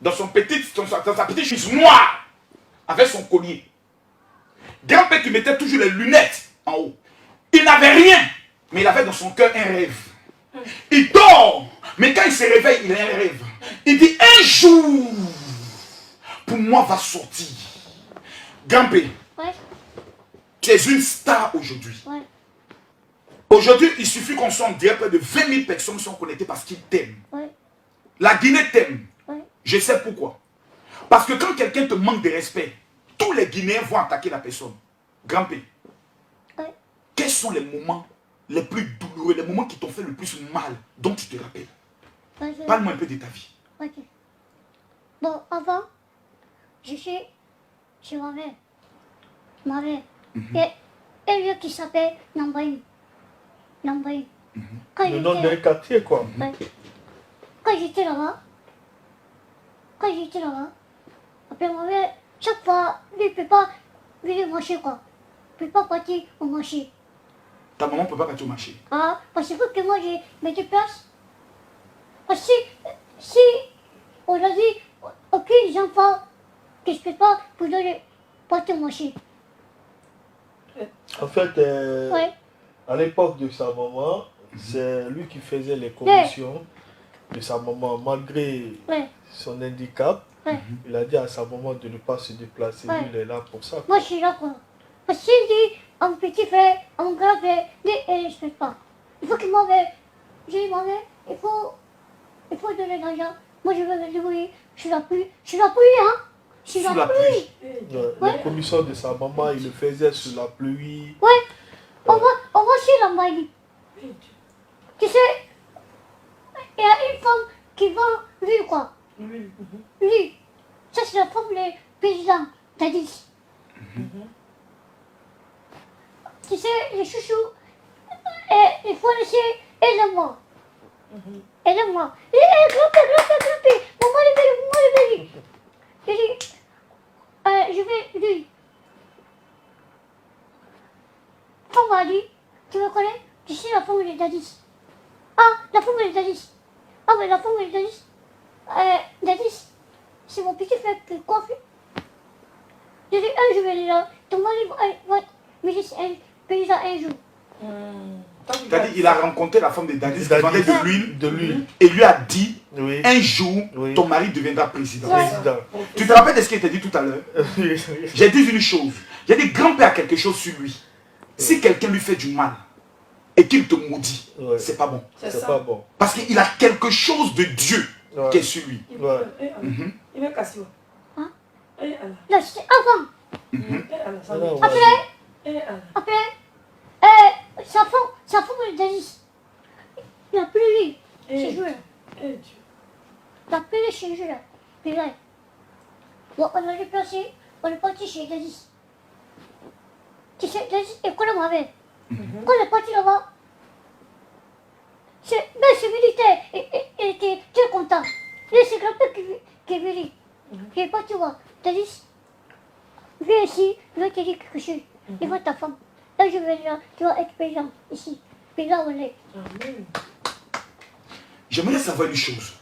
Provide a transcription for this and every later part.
dans sa petite chemise noire, avec son collier. Grand-père qui mettait toujours les lunettes en haut. Il n'avait rien, mais il avait dans son cœur un rêve. Il dort, mais quand il se réveille, il a un rêve. Il dit, un jour, pour moi va sortir. Grand-père, tu es une star aujourd'hui. Aujourd'hui, il suffit qu'on soit en direct, près de 20 000 personnes sont connectées parce qu'ils t'aiment. La Guinée t'aime. Je sais pourquoi. Parce que quand quelqu'un te manque de respect, tous les Guinéens vont attaquer la personne. Grand-père, quels sont les moments les plus douloureux, les moments qui t'ont fait le plus mal, dont tu te rappelles? Parle-moi un peu de ta vie. Bon, avant, je suis chez ma mère. Ma mère. Et un lieu qui s'appelle Nambaï. Nambaï. Le nom d'un quartier, quoi. Quand j'étais là-bas, après ma mère, chaque fois, lui ne peut pas venir marcher, quoi. Il ne peut pas partir au marché. Ta maman ne peut pas partir au marché? Ah, parce que moi, je me déplace. Parce que si aujourd'hui, aucun enfant que je ne peux pas pour donner partir au marché. En fait, à l'époque de sa maman, c'est lui qui faisait les commissions de sa maman, malgré son handicap. Il a dit à sa maman de ne pas se déplacer. Lui, il est là pour ça. Moi, je suis là, quoi. Parce qu'il dit à mon petit frère, à mon grand frère, je ne peux pas. Il faut qu'il m'envoie. J'ai dit, maman, il faut donner de l'argent. Moi, je veux me débrouiller. Je suis la pluie, hein. Je suis la pluie. Les commissions de sa maman, il le faisait sous la pluie. On va aussi la maille. Tu sais, il y a une femme qui vend lui, quoi. Lui. Ça, c'est la femme du président d'Addis. Tu sais, les chouchous, il faut laisser, aide-moi. Aide-moi. Grand-père. Maman, le béni. J'ai dit, je vais lui. Femme m'a dit, tu me connais? Tu sais la femme de Dadis. Ah, la femme de Dadis. Ah, mais la femme de Dadis. Dadis, c'est mon petit frère qui coiffe. J'ai dit, je vais aller là. Ton mari va me laisser payer ça un jour. T'as dit, il a rencontré la femme de Dadis qui vendait de l'huile. Et lui a dit, un jour, ton mari deviendra président. Tu te rappelles de ce qu'il t'a dit tout à l'heure? J'ai dit une chose. J'ai dit, grand-père a quelque chose sur lui. Si quelqu'un lui fait du mal et qu'il te maudit, c'est pas bon. C'est pas bon. Parce qu'il a quelque chose de Dieu qui est sur lui. Il va casser. Hein? Là, c'est avant. Après, sa femme de Dadis. Il a plus lui. Chez eux là. Il a plus lui chez eux là. Puis là. Bon, on a déplacé, on est parti chez Dadis. Tu sais, Dadis, et quoi ma mère? Quand on est parti là-bas, même ce militaire, il était très content. Et c'est grand-père qui est venu. Il est parti voir. Dadis, viens ici, je vais te dire quelque chose. Il va ta femme. Là, je vais là, tu vas être paysan ici. Puis là, on est. J'aimerais savoir une chose.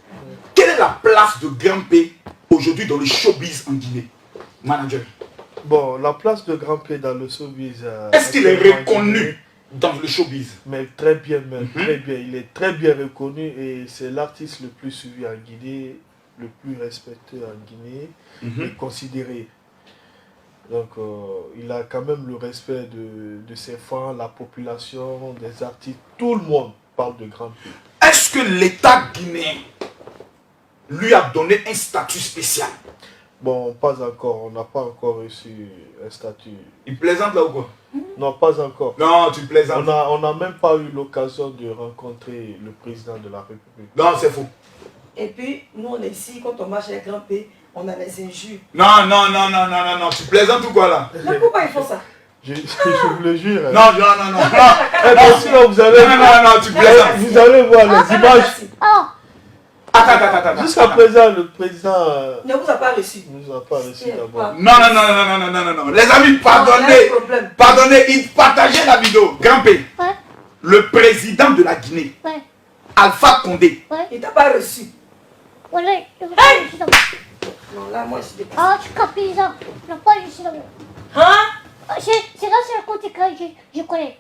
Quelle est la place de Grand-P aujourd'hui dans le showbiz en Guinée? Manager. Bon, la place de Grand-P dans le showbiz... Est-ce qu'il est reconnu dans le showbiz? Mais très bien, très bien. Il est très bien reconnu et c'est l'artiste le plus suivi en Guinée, le plus respecté en Guinée et considéré. Donc, il a quand même le respect de ses fans, la population, des artistes. Tout le monde parle de Grand-P. Est-ce que l'État guinéen lui a donné un statut spécial? Bon, pas encore. On n'a pas encore reçu un statut. Il plaisante là ou quoi? Non, pas encore. Non, tu plaisantes. On n'a même pas eu l'occasion de rencontrer le président de la République. Non, c'est faux. Et puis, nous, on est ici, quand on marche avec Grand-P, on a les injures. Non, tu plaisantes ou quoi là? Mais pourquoi ils font ça? Je vous le jure. Non. Sinon, vous allez... Non, tu plaisantes. Vous allez voir les images. Attends. Jusqu'à présent, le président... ne vous a pas reçu. Ne nous a pas reçu d'abord. Non. Les amis, pardonnez, partagez la vidéo. Grand-P, le président de la Guinée, Alpha Condé, il t'a pas reçu. là, moi, je suis dépassée. Ah, tu capis ça. Non, pas ici là-bas. Hein? C'est là, c'est le comté que je connais.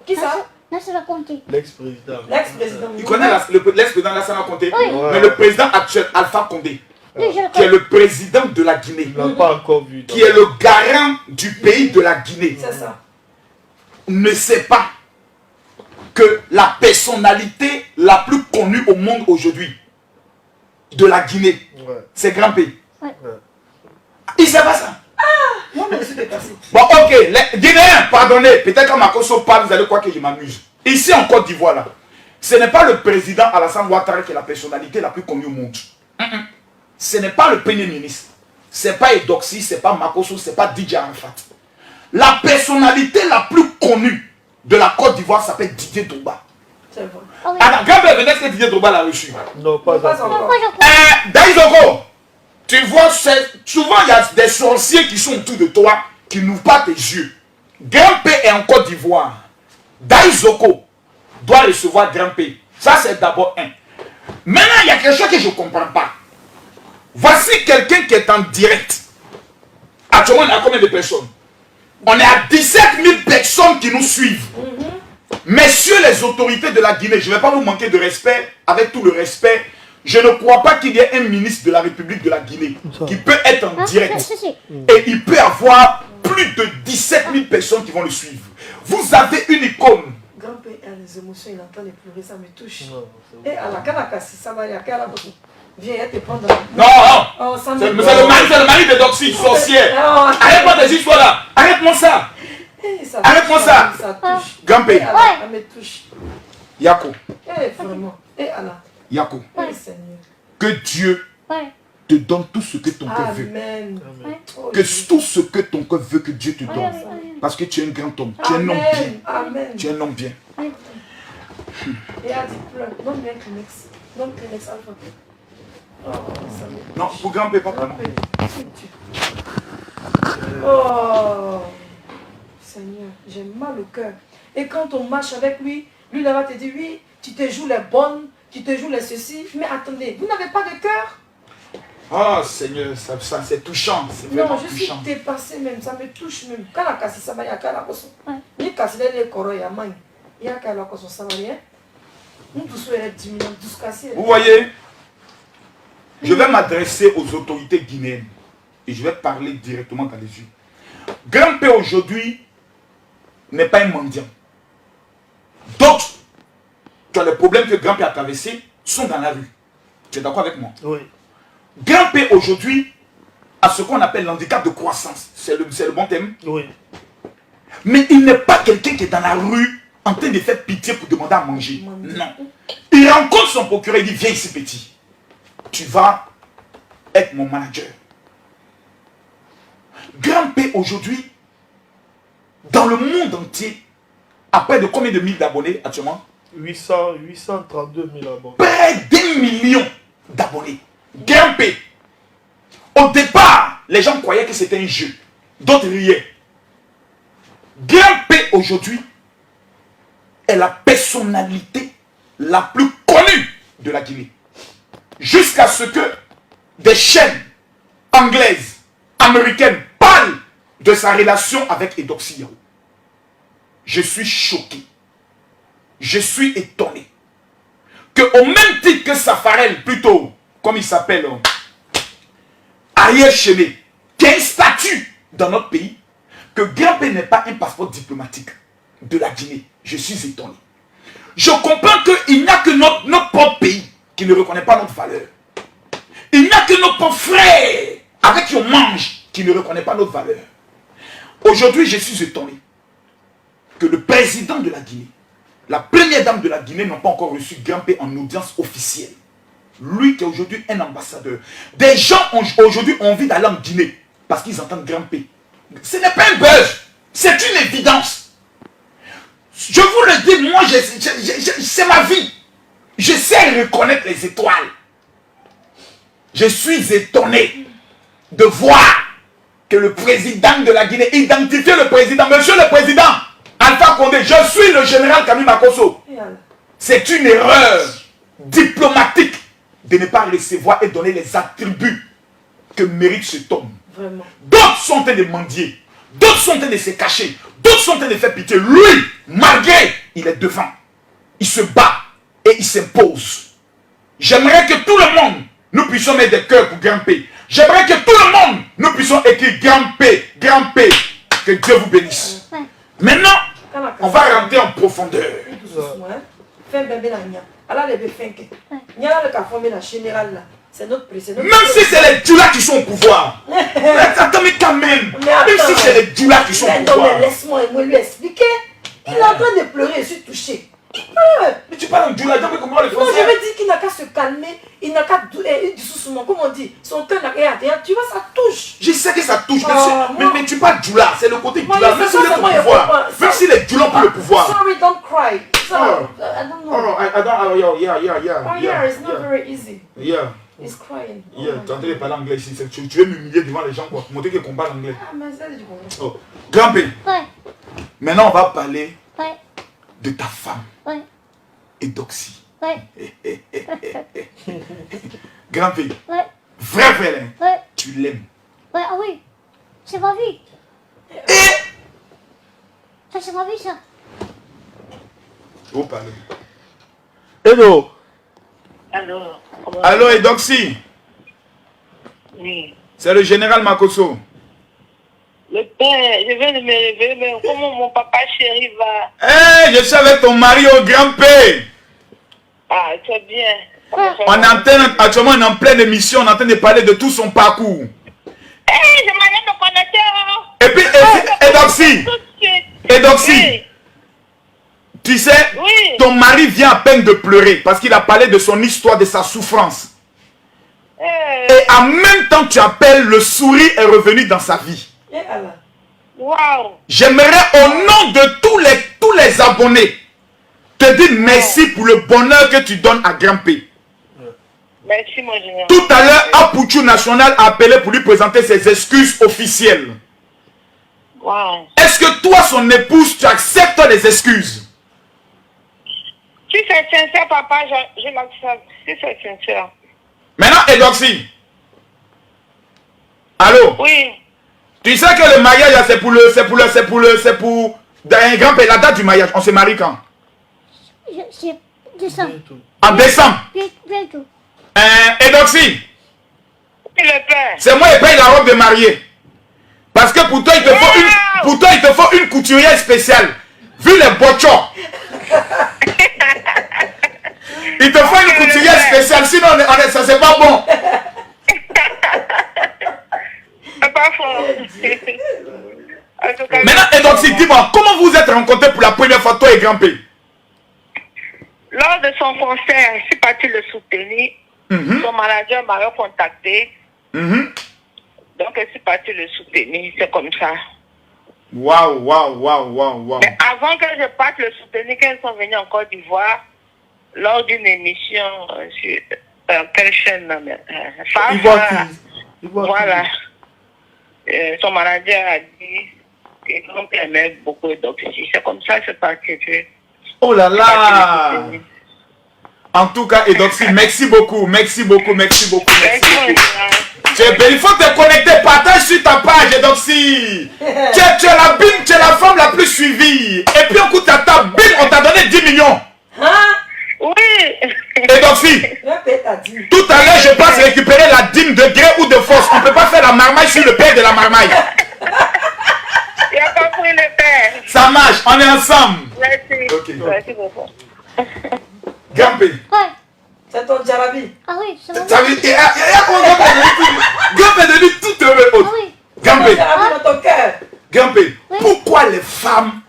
Qui ça? Là, c'est le comté. L'ex-président. L'ex-président. Tu connais l'ex-président Lassana Conté? Oui. Mais le président actuel, Alpha Condé, Oui, je le qui est connais. le président de la Guinée, Il n'a pas encore vu. qui est le garant du pays de la Guinée, C'est ça. ne sait pas que la personnalité la plus connue au monde aujourd'hui de la Guinée, Ouais. c'est Grand P. Ouais. Il ne sait pas ça. Moi, je suis dépassée. Bon, ok, les Guinéens, pardonnez, peut-être quand Makosso parle, vous allez croire que je m'amuse. Ici en Côte d'Ivoire, là, ce n'est pas le président Alassane Ouattara qui est la personnalité la plus connue au monde. Ce n'est pas le premier ministre. Ce n'est pas Edoxy, ce n'est pas Makosso, ce n'est pas DJ Arafat. La personnalité la plus connue de la Côte d'Ivoire s'appelle Didier Drogba. C'est vrai. Ah oui. Alors, Gabriel venait, est-ce que Didier Drogba l'a reçu? Non, pas Pas encore. encore. Moi, je connais. Daïzoko, tu vois, souvent il y a des sorciers qui sont autour de toi qui n'ouvrent pas tes yeux. Grand P est en Côte d'Ivoire. Daïzoko doit recevoir Grand P. Ça, c'est d'abord un. Maintenant, il y a quelque chose que je ne comprends pas. Voici quelqu'un qui est en direct. Actuellement, on a combien de personnes? On est à 17 000 personnes qui nous suivent. Messieurs les autorités de la Guinée, je ne vais pas vous manquer de respect, avec tout le respect. Je ne crois pas qu'il y ait un ministre de la République de la Guinée qui peut être en Ah, direct. si. Et il peut avoir plus de 17 000 personnes qui vont le suivre. Vous avez une icône. Grand-père a les émotions, il entend les pleurer, ça me touche. Non, c'est Et à la Kanakasi, ça va aller à Kalaboso. Viens, elle te prendre. Non, non. Oh, ça me C'est le mari de Doxy, sorcière. Oh, Arrête-moi tes histoires là. Arrête-moi ça. Arrête-moi ça. Ça touche. Grand Et P. Allah, ça me touche. Yako. Eh, vraiment. Et Allah. Yako. Eh, Seigneur. Que Dieu Ouais. te donne tout ce que ton cœur veut. Amen. Ouais. Oh, Que Jésus. tout ce que ton cœur veut que Dieu te Ouais, donne. ouais, ouais. Parce que tu es un grand homme. Tu es un homme bien. Amen. Amen. Tu es un homme bien. Et elle dit pleure. Donne-lui un Kleenex. Donne Kleenex Alpha. Oh, ça me touche. Non, pour grand P, pas vraiment. Oh, Seigneur, j'ai mal au cœur. Et quand on marche avec lui, lui là va te dire, oui, tu te joues les bonnes, tu te joues les ceci. Mais attendez, vous n'avez pas de cœur? Ah Seigneur, ça c'est touchant. C'est Non, vraiment je suis touchant. dépassée même, ça me touche même. Quand la casse, ça va y a qu'à la coso. Ouais. Ni casse les coraux, il y a main. Il y a qu'à la coso, ça va rien. Nous tous, il y a 10 millions, tous cassés. Vous voyez, je vais m'adresser aux autorités guinéennes et je vais parler directement dans les yeux. Grand P aujourd'hui n'est pas un mendiant. D'autres, tu as les problèmes que Grand P a traversés, sont dans la rue. Tu es d'accord avec moi? Oui. Grand P aujourd'hui a ce qu'on appelle l'handicap de croissance. C'est le bon thème. Oui. Mais il n'est pas quelqu'un qui est dans la rue en train de faire pitié pour demander à manger. Non. Il rencontre son procureur et dit, viens ici petit. Tu vas être mon manager. Grand P aujourd'hui, dans le monde entier, à près de combien de mille d'abonnés actuellement? 832 000 abonnés. Près d'1 million d'abonnés. Grand P. Au départ, les gens croyaient que c'était un jeu. D'autres riaient. Grand P aujourd'hui est la personnalité la plus connue de la Guinée. Jusqu'à ce que des chaînes anglaises, américaines parlent de sa relation avec Edoxy Yahoo. Je suis choqué. Je suis étonné. Que au même titre que Safarel, plutôt, comme il s'appelle, Ariel Chéné, qui a un statut dans notre pays, que Grand P n'est pas un passeport diplomatique de la Guinée. Je suis étonné. Je comprends qu'il n'y a que notre propre pays qui ne reconnaît pas notre valeur. Il n'y a que nos propres frères avec qui on mange qui ne reconnaît pas notre valeur. Aujourd'hui, je suis étonné que le président de la Guinée, la première dame de la Guinée n'ont pas encore reçu Grand P en audience officielle. Lui qui est aujourd'hui un ambassadeur. Des gens aujourd'hui ont envie d'aller en Guinée parce qu'ils entendent Grand P. Ce n'est pas un buzz, c'est une évidence. Je vous le dis, moi, c'est ma vie. Je sais reconnaître les étoiles. Je suis étonné de voir que le président de la Guinée identifie le président. Monsieur le président, Alpha Condé, je suis le général Camille Makosso. C'est une erreur diplomatique de ne pas recevoir et donner les attributs que mérite cet homme. Vraiment. D'autres sont en train de mendier. D'autres sont en train de se cacher. D'autres sont en train de faire pitié. Lui, malgré, il est devant. Il se bat et il s'impose. J'aimerais que tout le monde, nous puissions mettre des cœurs pour grimper. J'aimerais que tout le monde, nous puissions écrire grimper, grimper. Que Dieu vous bénisse. Maintenant, on va rentrer en profondeur. Fais bébé la nia. Alors les bébés font que. Nia le café mais la générale là. C'est notre président. Même si c'est les djoulas qui sont au pouvoir. Attends, mais quand même. Même si c'est les djoulas qui sont au pouvoir. Laisse-moi lui expliquer. Il est en train de pleurer, je suis touché. Mais tu parles en djoula, donc comment le Non, français? je veux dire qu'il n'a qu'à se calmer. Il n'a qu'à du sous-soument. Comme on dit, son cœur n'a qu'à rien. Tu vois, ça touche. Je sais que ça touche. Oh, mais tu parles djoula, c'est le côté Moi, djoula. mais Même c'est si ça, le moi, pouvoir. je Même si les djoulas ont le pouvoir. Sorry, don't cry. So, Oh. I don't know. Oh no, I don't. Yeah. Oh yeah, it's not very easy. Yeah. He's crying. Yeah, tu es en train de parler anglais ici. Tu veux m'humilier devant les gens pour montrer qu'on parle anglais. Ah, mais ça, du bon. Oh. Grand P. Ouais. Maintenant, on va parler Ouais. de ta femme, Ouais. Eudoxie. Ouais. Grand P. Ouais. Vrai Félin. Ouais. Tu l'aimes. Ouais, ah oui. C'est ma vie. Et. Ça, c'est ma vie, ça. Vous parlez. Hello. Alors, Allô, Eudoxie. oui. C'est le général Makoso. Le père, je viens de me réveiller, mais comment mon papa chéri va? Hé, je suis avec ton mari au Grand P. Ah, c'est bien. On est actuellement on est en pleine émission, on est en train de parler de tout son parcours. Hé, je m'en ai me connecter. Et puis, Eudoxie. Tout de suite. Eudoxie. Oui. Tu sais, Oui. ton mari vient à peine de pleurer parce qu'il a parlé de son histoire, de sa souffrance. Et en même temps, tu appelles, le sourire est revenu dans sa vie. Et Allah. Waouh. J'aimerais au nom de tous les abonnés te dire merci pour le bonheur que tu donnes à Grand P. Merci, mon général. Tout à l'heure, Apouchou National a appelé pour lui présenter ses excuses officielles. Waouh. Est-ce que toi, son épouse, tu acceptes les excuses? Si c'est sincère, papa, je l'accepte. Si c'est sincère. Maintenant, Eudoxie. Allô? Oui. Tu sais que le mariage, là, c'est pour dans un grand pays, la date du mariage, on se marie quand? C'est décembre. Bientôt. En décembre. Bientôt. Eudoxie, Oui, le père. c'est moi qui paye la robe de mariée. Parce que pour toi, il te faut une couturière spéciale. Vu les bochons. Il te faut une couturière spéciale, sinon ça c'est pas bon. C'est pas fort. En tout cas, Maintenant, Eudoxie, dis-moi, comment vous êtes rencontrés pour la première fois, toi et Grand P? lors de son concert, je suis partie le soutenir. Son manager m'a recontacté. Donc, je suis partie le soutenir. C'est comme ça. Waouh. Mais avant que je parte le soutenir, quand ils sont venus en Côte d'Ivoire, lors d'une émission sur quelle chaîne là, voilà. Son manager a dit qu'il aimait beaucoup d'Oxy. C'est comme ça que c'est parti. Oh là là. En tout cas, Eudoxie, merci beaucoup. Tu es belle. Il faut te connecter, partage sur ta page, Eudoxie. Tu es la bim, tu es la femme la plus suivie. Et puis on coûte à ta bim, on t'a donné 10 millions. Hein? Oui. Eudoxie, Répète, t'as dit. tout à l'heure, je passe récupérer la dîme de gré ou de force. On ne peut pas faire la marmaille sur le père de la marmaille. Il a compris le père. Ça marche, on est ensemble. Merci. Ok. Merci beaucoup. Grand P. Ouais. C'est ton Djarabi. Ah oui, c'est ma vie. Ça veut dire, Grand P est devenu tout heureux. Ah oui. Grand Ton P, Djarabi dans ton cœur. Grand P, pourquoi les femmes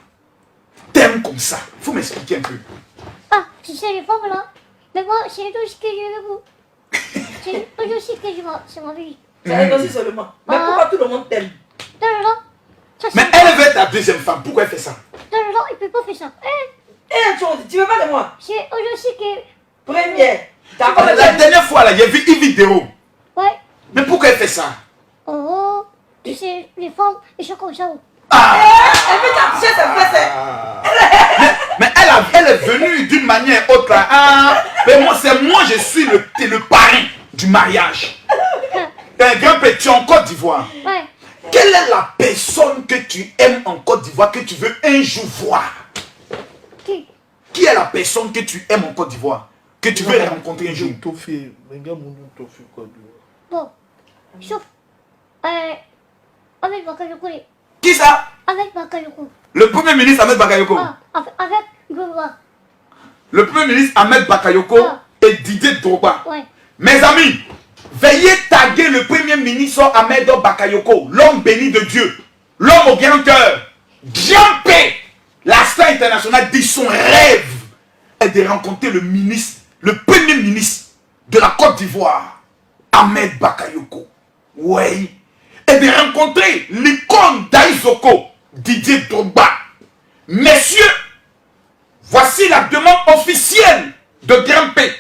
t'aiment comme ça? Il faut m'expliquer un peu. Ah, tu sais, les femmes là. Mais moi, c'est tout ce que je veux vous. C'est tout aussi que c'est ma vie. C'est aussi seulement. Mais pourquoi tout le monde t'aime? Non, non, non. Ça, c'est Mais elle veut être ta deuxième femme. Pourquoi elle fait ça? Non, non, non, il peut pas faire ça. Tu veux pas de moi? C'est aussi que... Première. D'accord, La dernière fois, là, j'ai vu une vidéo. Ouais. Mais pourquoi elle fait ça? Oh, tu sais, les femmes, ils sont comme ça. Elle veut t'afficher, c'est vrai, c'est. Mais elle est venue d'une manière autre là. Mais moi, je suis le parrain du mariage. Grand Grand-père, tu es en Côte d'Ivoire. Ouais. Quelle est la personne que tu aimes en Côte d'Ivoire, que tu veux un jour voir? Qui? Qui est la personne que tu aimes en Côte d'Ivoire, que tu veux rencontrer un jour? Bon. Sauf. Avec Bakayoko. Qui ça? Avec Bakayoko. Le Premier ministre Ahmed Bakayoko. Ah, avec Gouloua. Le Premier ministre Ahmed Bakayoko et Didier Drogba. Ouais. Mes amis, veuillez taguer le Premier ministre Ahmed Bakayoko, l'homme béni de Dieu, l'homme au grand cœur. Grand-père, la star internationale dit son rêve est de rencontrer le Premier ministre de la Côte d'Ivoire, Ahmed Bakayoko. Oui. Et de rencontrer l'icône d'Aïsoko, Didier Drogba. Messieurs, voici la demande officielle de Grand-père.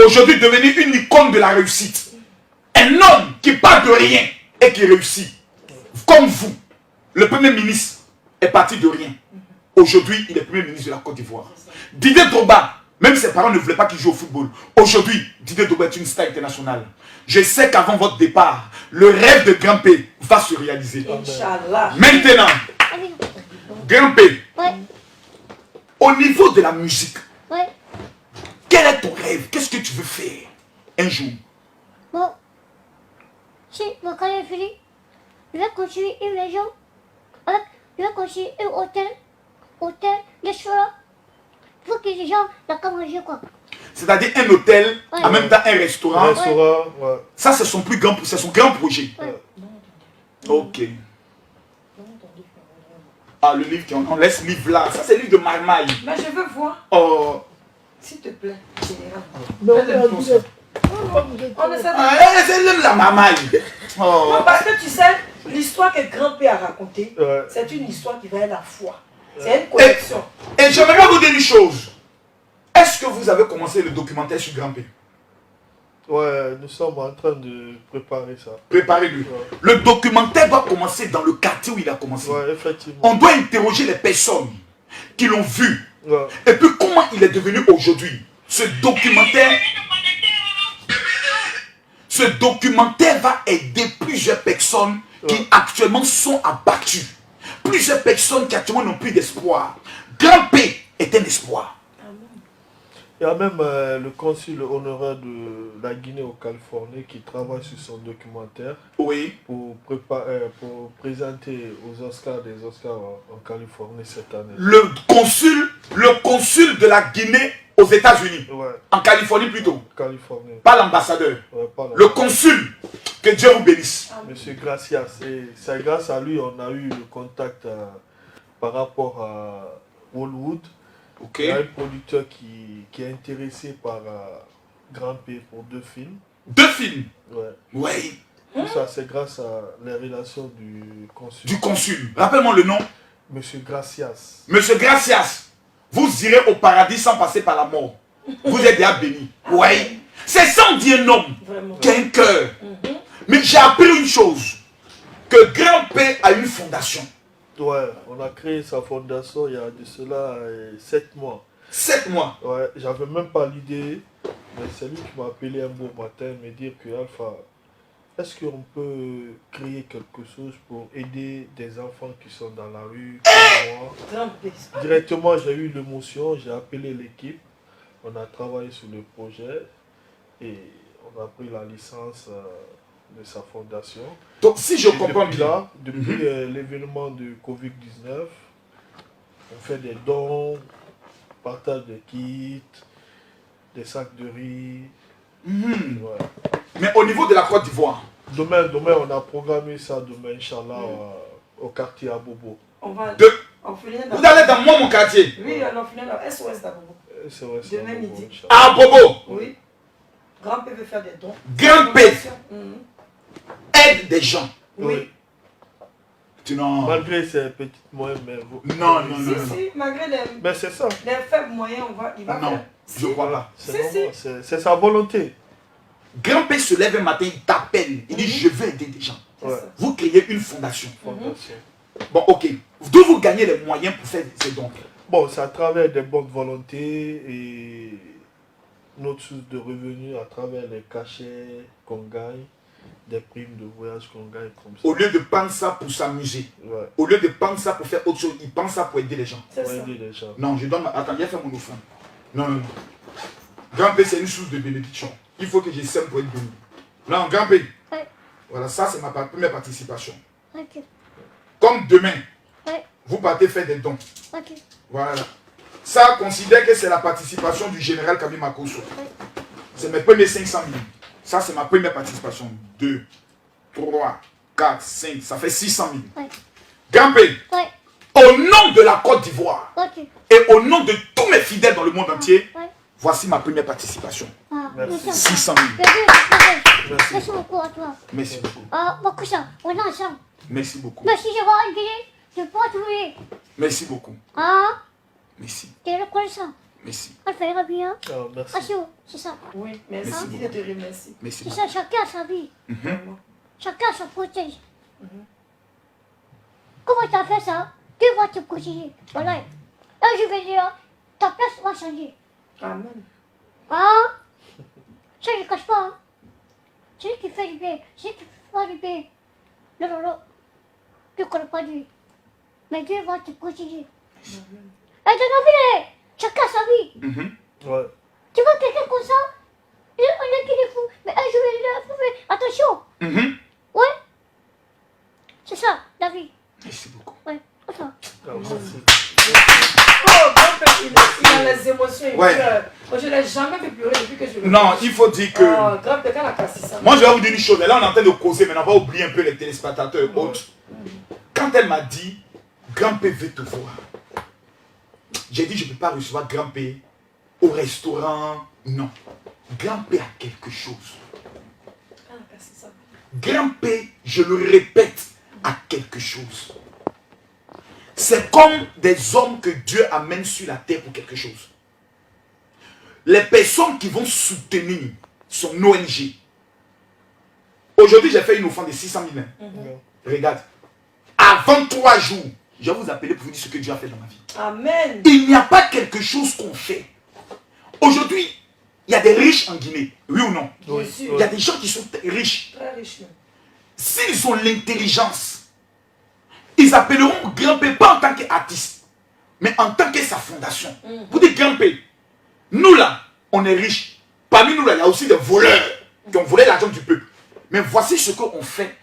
Aujourd'hui devenu une icône de la réussite. Un homme qui part de rien et qui réussit. Comme vous, le Premier ministre est parti de rien. Aujourd'hui, il est Premier ministre de la Côte d'Ivoire. Didier Drogba, même ses parents ne voulaient pas qu'il joue au football. Aujourd'hui, Didier Drogba est une star internationale. Je sais qu'avant votre départ, le rêve de Grand-père va se réaliser. Inch'Allah. Maintenant, Grand-père, Ouais. au niveau de la musique, Ouais. quel est ton rêve? Qu'est-ce que tu veux faire un jour? Bon. Si ma carrière est finie, je vais construire une maison. Je vais construire un hôtel, restaurant. Pour que les gens n'aient qu'à manger quoi. C'est-à-dire un hôtel, en même temps un restaurant. Ouais. Ça, c'est son grand projet. Ouais. Ok. Ah, le livre, on laisse le livre là. Ça, c'est le livre de Marmaille. Mais je veux voir, Oh. s'il te plaît, général. On ne sait pas. Ah, c'est l'homme la Marmaille. Oh. Non, parce que tu sais, l'histoire que grand-père a racontée, Ouais. c'est une histoire qui va être la foi. C'est une connexion. Et j'aimerais vous dire une chose. Est-ce que vous avez commencé le documentaire sur Grand-père? Ouais, nous sommes en train de préparer ça. Préparez-le. Ouais. Le documentaire doit commencer dans le quartier où il a commencé. Ouais, effectivement. On doit interroger les personnes qui l'ont vu. Ouais. Et puis comment il est devenu aujourd'hui. Ce documentaire va aider plusieurs personnes qui actuellement sont abattues. Plusieurs personnes qui actuellement n'ont plus d'espoir. Grand-père est un espoir. Il y a même le consul honoraire de la Guinée au Californie qui travaille sur son documentaire Oui. pour présenter aux Oscars des Oscars en Californie cette année. Le consul de la Guinée aux États-Unis. Ouais, En Californie plutôt. Californie. Pas l'ambassadeur. Ouais, pas là. Le consul. Que Dieu vous bénisse. Monsieur Gracias. Et c'est grâce à lui on a eu le contact par rapport à Hollywood. Ok. Il y a un producteur qui est intéressé par Grand-père pour 2 films. 2 films. Ouais. Oui. Tout ça, c'est grâce à les relations du consul. Du consul. Rappelle-moi le nom. Monsieur Gracias. Monsieur Gracias. Vous irez au paradis sans passer par la mort. Vous êtes déjà béni. Oui. C'est sans dire un homme Vraiment. qui a un cœur. Mais j'ai appris une chose. Que Grand-père a une fondation. Ouais, on a créé sa fondation il y a de cela 7 mois. 7 mois. Ouais, j'avais même pas l'idée, mais c'est lui qui m'a appelé un beau matin me dire que Alpha, est-ce qu'on peut créer quelque chose pour aider des enfants qui sont dans la rue comme moi? Grand-père. Directement, j'ai eu l'émotion, j'ai appelé l'équipe, on a travaillé sur le projet et on a pris la licence de sa fondation. Donc si je Et comprends depuis bien. là, depuis l'événement de Covid-19, on fait des dons, partage des kits, des sacs de riz. Ouais. Mais au niveau de la Côte d'Ivoire. Demain, on a programmé ça demain, Inch'Allah, au quartier à Bobo. On va Vous allez dans mon quartier. Oui, on finit dans SOS d'Abobo. C'est vrai, Demain midi. À Bobo. Oui. Grand-père veut faire des dons. Grand-père Mhm. aide des gens. Oui. Tu n'en... Malgré ses petites moyens, mais vous... Non, non, Si, non, non. si, malgré Mais c'est ça. les faibles moyens, il va Non, faire. je crois pas. C'est Si, normal, c'est sa volonté. Grand-père se lève un matin, il t'appelle. Il dit, je veux aider des gens. C'est Ouais. ça. Vous créez une fondation. Fondation. Bon, ok. D'où vous gagnez les moyens pour faire ces dons? Bon, c'est à travers des bonnes volontés et notre source de revenus, à travers les cachets qu'on gagne des primes de voyage qu'on gagne comme ça. Au lieu de prendre ça pour s'amuser, Ouais. au lieu de prendre ça pour faire autre chose, ils prennent ça pour aider les gens. C'est Pour ça. aider les gens. Non, je donne ma... Attends, viens faire mon offrande. Non, non, non. Grand-père, c'est une source de bénédiction. Il faut que je sème pour être béni. Non, grand-père. Ouais. Voilà, ça c'est ma première participation. Ok. Comme demain, Ouais. vous partez faire des dons. Ok. Voilà. Ça, considère que c'est la participation du général Kabi Makosso. Ouais. C'est mes premiers 500 000. Ça, c'est ma première participation. 2, 3, 4, 5. Ça fait 600 000. Ouais. Grand-père, Ouais. au nom de la Côte d'Ivoire Ok. et au nom de tous mes fidèles dans le monde entier, Ouais. voici ma première participation. Ah, Merci. 600 000. Merci. Merci beaucoup à toi. Merci beaucoup. Ah, beaucoup ça. On est ensemble. Merci beaucoup. Merci d'avoir aidé. Je peux pas trouver. Merci beaucoup. Ah, Merci. t'es reconnaissant. Merci. On le fera bien. Ah, merci. Ah, c'est ça. Oui, merci. Merci Il te remercie. Merci C'est beaucoup. ça, chacun a sa vie. Mhm. Chacun se protège. Comment tu as fait ça? Tu vas te protéger. Voilà. Là, je vais dire, ta place va changer. Amen. Ah, ça, je ne cache pas. Hein. Celui qui fait du bien, celui qui fait pas du bien. Non, non, non. Tu ne connais pas Dieu. Mais Dieu va te protéger. Et dans la vie, chacun a sa vie. Mhm. Ouais. Tu vois quelqu'un comme ça, on est qu'il est fou. Mais un jour, il est fou. Mais attention. Mhm. Ouais. C'est ça, la vie. Merci beaucoup. Ouais. Enfin. Ah, merci. Oh, grand-père, il a les émotions. Il Ouais. pleure. Moi, je ne l'ai jamais fait pleurer depuis que je le Non, il faut dire que... Oh, grand-père, quand la casse ça. Moi, je vais vous dire une chose. Là, on est en train de causer, mais on va oublier un peu les téléspectateurs et autres. Quand elle m'a dit, grand-père veut te voir. J'ai dit, je ne peux pas recevoir grand-père au restaurant. Non. Grand-père a quelque chose. Quand la casse ça. Grand-père, je le répète, a quelque chose. C'est comme des hommes que Dieu amène sur la terre pour quelque chose. Les personnes qui vont soutenir son ONG. Aujourd'hui, j'ai fait une offrande de 600 000. Regarde. Avant 3 jours, je vais vous appeler pour vous dire ce que Dieu a fait dans ma vie. Amen. Il n'y a pas quelque chose qu'on fait. Aujourd'hui, il y a des riches en Guinée. Oui ou non? Bien sûr. Il y a des gens qui sont riches. Très riche. même. S'ils ont l'intelligence, ils appelleront grand-père pas en tant qu'artiste, mais en tant que sa fondation. Vous dites grand-père, nous là, on est riches. Parmi nous là, il y a aussi des voleurs qui ont volé l'argent du peuple. Mais voici ce qu'on fait